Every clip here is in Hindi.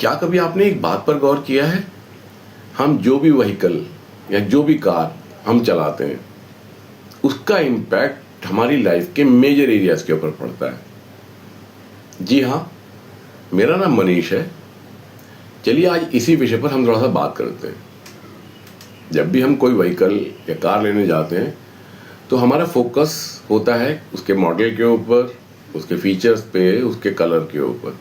क्या कभी आपने एक बात पर गौर किया है, हम जो भी व्हीकल या जो भी कार हम चलाते हैं उसका इम्पैक्ट हमारी लाइफ के मेजर एरियाज के ऊपर पड़ता है। जी हाँ, मेरा नाम मनीष है। चलिए आज इसी विषय पर हम थोड़ा सा बात करते हैं। जब भी हम कोई व्हीकल या कार लेने जाते हैं तो हमारा फोकस होता है उसके मॉडल के ऊपर, उसके फीचर्स पे, उसके कलर के ऊपर,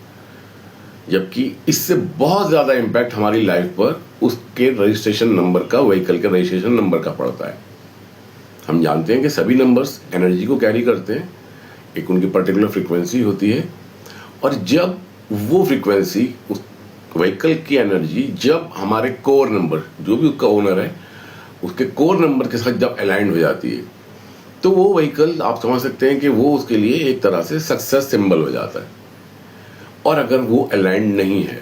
जबकि इससे बहुत ज़्यादा इम्पैक्ट हमारी लाइफ पर उसके रजिस्ट्रेशन नंबर का, व्हीकल के रजिस्ट्रेशन नंबर का पड़ता है। हम जानते हैं कि सभी नंबर्स एनर्जी को कैरी करते हैं, एक उनकी पर्टिकुलर फ्रीक्वेंसी होती है, और जब वो फ्रीक्वेंसी, उस व्हीकल की एनर्जी जब हमारे कोर नंबर, जो भी उसका ओनर है, उसके कोर नंबर के साथ जब अलाइंड हो जाती है तो वो व्हीकल, आप समझ सकते हैं कि वो उसके लिए एक तरह से सक्सेस सिंबल हो जाता है। और अगर वो अलाइंड नहीं है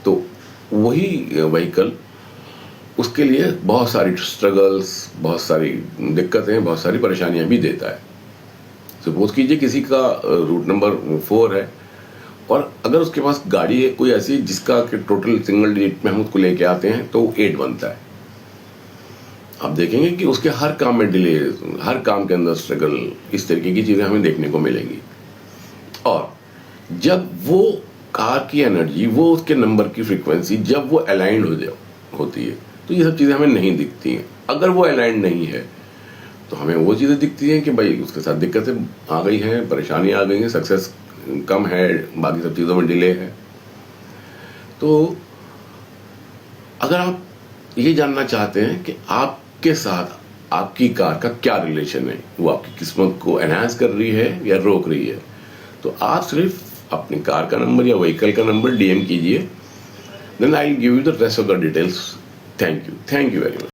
तो वही व्हीकल उसके लिए बहुत सारी स्ट्रगल्स, बहुत सारी दिक्कतें, बहुत सारी परेशानियां भी देता है। सपोज कीजिए किसी का रूट नंबर 4 है और अगर उसके पास गाड़ी है कोई ऐसी जिसका कि टोटल सिंगल डिजिट में हम उसको लेके आते हैं तो 8 बनता है। आप देखेंगे कि उसके हर काम में डिले, हर काम के अंदर स्ट्रगल, इस तरीके की चीजें हमें देखने को मिलेंगी। और जब वो कार की एनर्जी, वो उसके नंबर की फ्रीक्वेंसी जब वो अलाइंड होती है तो ये सब चीजें हमें नहीं दिखती हैं। अगर वो अलाइंड नहीं है तो हमें वो चीजें दिखती हैं कि भाई उसके साथ दिक्कतें आ गई हैं, परेशानी आ गई है, सक्सेस कम है, बाकी सब चीजों में डिले है। तो अगर आप ये जानना चाहते हैं कि आपके साथ आपकी कार का क्या रिलेशन है, वो आपकी किस्मत को एनहांस कर रही है या रोक रही है, तो आप सिर्फ अपनी कार का नंबर या व्हीकल का नंबर डीएम कीजिए, then I will give you the rest of the details. Thank you very much.